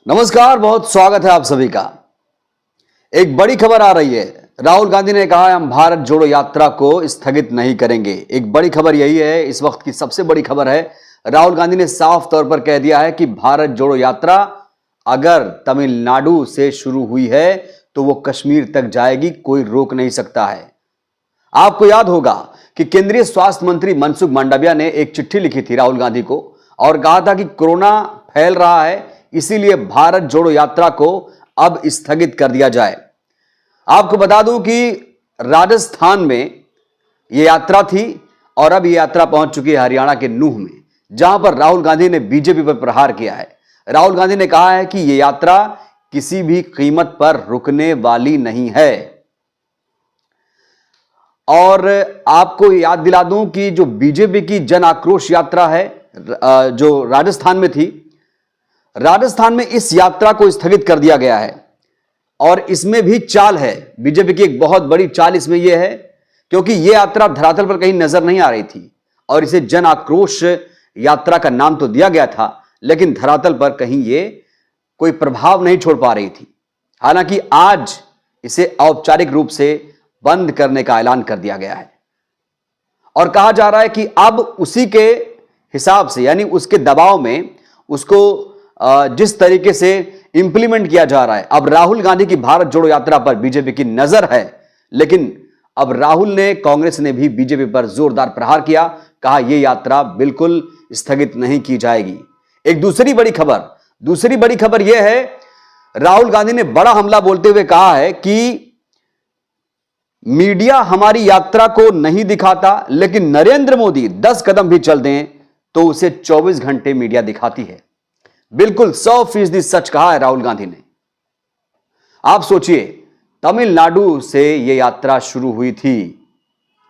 नमस्कार, बहुत स्वागत है आप सभी का। एक बड़ी खबर आ रही है। राहुल गांधी ने कहा है हम भारत जोड़ो यात्रा को स्थगित नहीं करेंगे। एक बड़ी खबर यही है, इस वक्त की सबसे बड़ी खबर है। राहुल गांधी ने साफ तौर पर कह दिया है कि भारत जोड़ो यात्रा अगर तमिलनाडु से शुरू हुई है तो वो कश्मीर तक जाएगी, कोई रोक नहीं सकता है। आपको याद होगा कि केंद्रीय स्वास्थ्य मंत्री मनसुख मांडविया ने एक चिट्ठी लिखी थी राहुल गांधी को और कहा था कि कोरोना फैल रहा है, इसीलिए भारत जोड़ो यात्रा को अब स्थगित कर दिया जाए। आपको बता दूं कि राजस्थान में यह यात्रा थी और अब यह यात्रा पहुंच चुकी है हरियाणा के नूह में, जहां पर राहुल गांधी ने बीजेपी पर प्रहार किया है। राहुल गांधी ने कहा है कि यह यात्रा किसी भी कीमत पर रुकने वाली नहीं है। और आपको याद दिला दूं कि जो बीजेपी की जन आक्रोश यात्रा है जो राजस्थान में थी, राजस्थान में इस यात्रा को स्थगित कर दिया गया है। और इसमें भी चाल है, बीजेपी की एक बहुत बड़ी चाल इसमें यह है, क्योंकि यह यात्रा धरातल पर कहीं नजर नहीं आ रही थी और इसे जन आक्रोश यात्रा का नाम तो दिया गया था, लेकिन धरातल पर कहीं यह कोई प्रभाव नहीं छोड़ पा रही थी। हालांकि आज इसे औपचारिक रूप से बंद करने का ऐलान कर दिया गया है और कहा जा रहा है कि अब उसी के हिसाब से, यानी उसके दबाव में उसको जिस तरीके से इंप्लीमेंट किया जा रहा है, अब राहुल गांधी की भारत जोड़ो यात्रा पर बीजेपी की नजर है। लेकिन अब राहुल ने, कांग्रेस ने भी बीजेपी पर जोरदार प्रहार किया, कहा यह यात्रा बिल्कुल स्थगित नहीं की जाएगी। एक दूसरी बड़ी खबर यह है, राहुल गांधी ने बड़ा हमला बोलते हुए कहा है कि मीडिया हमारी यात्रा को नहीं दिखाता, लेकिन नरेंद्र मोदी 10 कदम भी चल दें तो उसे 24 घंटे मीडिया दिखाती है। बिल्कुल 100% सच कहा है राहुल गांधी ने। आप सोचिए, तमिलनाडु से यह यात्रा शुरू हुई थी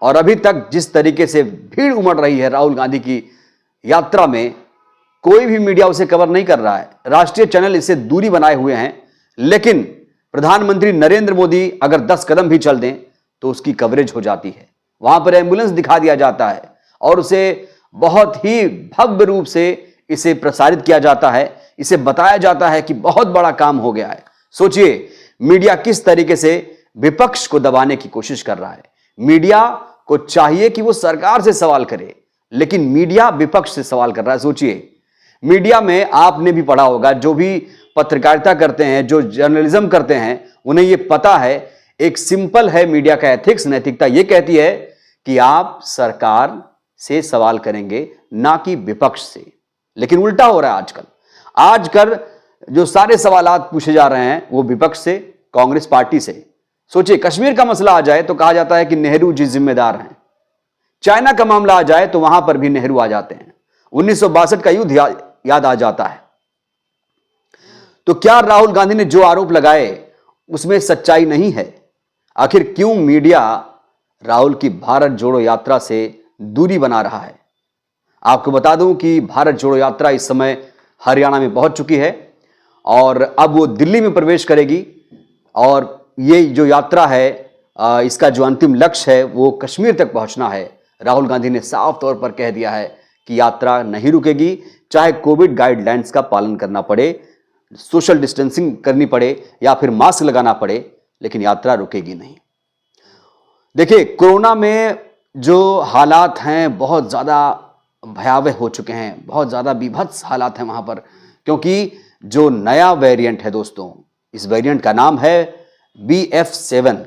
और अभी तक जिस तरीके से भीड़ उमड़ रही है राहुल गांधी की यात्रा में, कोई भी मीडिया उसे कवर नहीं कर रहा है। राष्ट्रीय चैनल इससे दूरी बनाए हुए हैं, लेकिन प्रधानमंत्री नरेंद्र मोदी अगर 10 कदम भी चल दें तो उसकी कवरेज हो जाती है। वहां पर एम्बुलेंस दिखा दिया जाता है और उसे बहुत ही भव्य रूप से इसे प्रसारित किया जाता है, इसे बताया जाता है कि बहुत बड़ा काम हो गया है। सोचिए, मीडिया किस तरीके से विपक्ष को दबाने की कोशिश कर रहा है। मीडिया को चाहिए कि वो सरकार से सवाल करे, लेकिन मीडिया विपक्ष से सवाल कर रहा है। सोचिए, मीडिया में आपने भी पढ़ा होगा, जो भी पत्रकारिता करते हैं, जो जर्नलिज्म करते हैं, उन्हें यह पता है, एक सिंपल है मीडिया का एथिक्स, नैतिकता यह कहती है कि आप सरकार से सवाल करेंगे, ना कि विपक्ष से। लेकिन उल्टा हो रहा है आजकल जो सारे सवालात पूछे जा रहे हैं वो विपक्ष से, कांग्रेस पार्टी से। सोचिए, कश्मीर का मसला आ जाए तो कहा जाता है कि नेहरू जी जिम्मेदार हैं। चाइना का मामला आ जाए तो वहां पर भी नेहरू आ जाते हैं। 1962 का युद्ध याद आ जाता है। तो क्या राहुल गांधी ने जो आरोप लगाए उसमें सच्चाई नहीं है? आखिर क्यों मीडिया राहुल की भारत जोड़ो यात्रा से दूरी बना रहा है? आपको बता दूं कि भारत जोड़ो यात्रा इस समय हरियाणा में पहुंच चुकी है और अब वो दिल्ली में प्रवेश करेगी और ये जो यात्रा है, इसका जो अंतिम लक्ष्य है वो कश्मीर तक पहुंचना है। राहुल गांधी ने साफ तौर पर कह दिया है कि यात्रा नहीं रुकेगी, चाहे कोविड गाइडलाइंस का पालन करना पड़े, सोशल डिस्टेंसिंग करनी पड़े या फिर मास्क लगाना पड़े, लेकिन यात्रा रुकेगी नहीं। देखिए, कोरोना में जो हालात हैं बहुत ज़्यादा भयावह हो चुके हैं, बहुत ज़्यादा बीभत्स हालात हैं वहाँ पर, क्योंकि जो नया वेरिएंट है दोस्तों, इस वेरिएंट का नाम है BF7।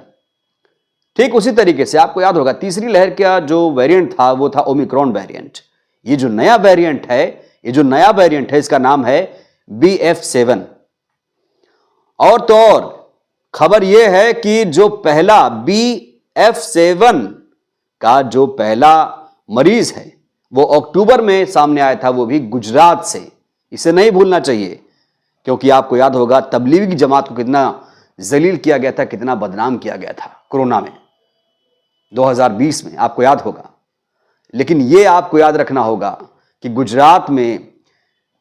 ठीक उसी तरीके से आपको याद होगा तीसरी लहर का जो वेरिएंट था वो था ओमिक्रॉन वेरिएंट। ये जो नया वेरिएंट है इसका नाम है BF7। और तो और खबर यह है कि जो पहला BF7 का जो पहला मरीज है वो अक्टूबर में सामने आया था, वो भी गुजरात से। इसे नहीं भूलना चाहिए, क्योंकि आपको याद होगा तबलीगी जमात को कितना जलील किया गया था, कितना बदनाम किया गया था कोरोना में 2020 में, आपको याद होगा। लेकिन यह आपको याद रखना होगा कि गुजरात में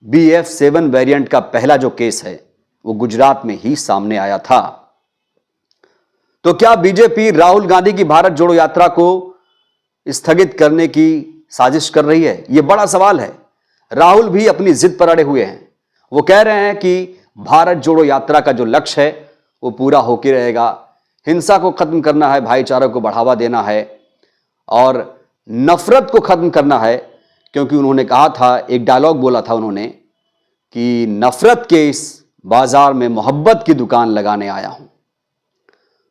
BF7 वेरिएंट का पहला जो केस है वो गुजरात में ही सामने आया था। तो क्या बीजेपी राहुल गांधी की भारत जोड़ो यात्रा को स्थगित करने की साजिश कर रही है? यह बड़ा सवाल है। राहुल भी अपनी जिद पर अड़े हुए हैं। वो कह रहे हैं कि भारत जोड़ो यात्रा का जो लक्ष्य है वो पूरा होकर रहेगा। हिंसा को खत्म करना है, भाईचारा को बढ़ावा देना है और नफरत को खत्म करना है, क्योंकि उन्होंने कहा था, एक डायलॉग बोला था उन्होंने कि नफरत के इस बाजार में मोहब्बत की दुकान लगाने आया हूं।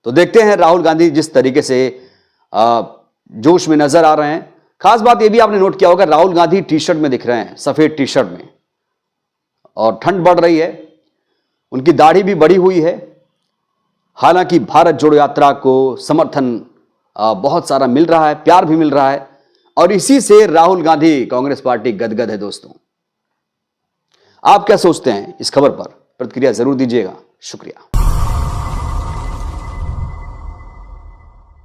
तो देखते हैं राहुल गांधी जिस तरीके से जोश में नजर आ रहे हैं। खास बात यह भी आपने नोट किया होगा, राहुल गांधी टी शर्ट में दिख रहे हैं, सफेद टी शर्ट में, और ठंड बढ़ रही है, उनकी दाढ़ी भी बढ़ी हुई है। हालांकि भारत जोड़ो यात्रा को समर्थन बहुत सारा मिल रहा है, प्यार भी मिल रहा है, और इसी से राहुल गांधी कांग्रेस पार्टी गदगद है। दोस्तों, आप क्या सोचते हैं इस खबर पर? प्रतिक्रिया जरूर दीजिएगा। शुक्रिया।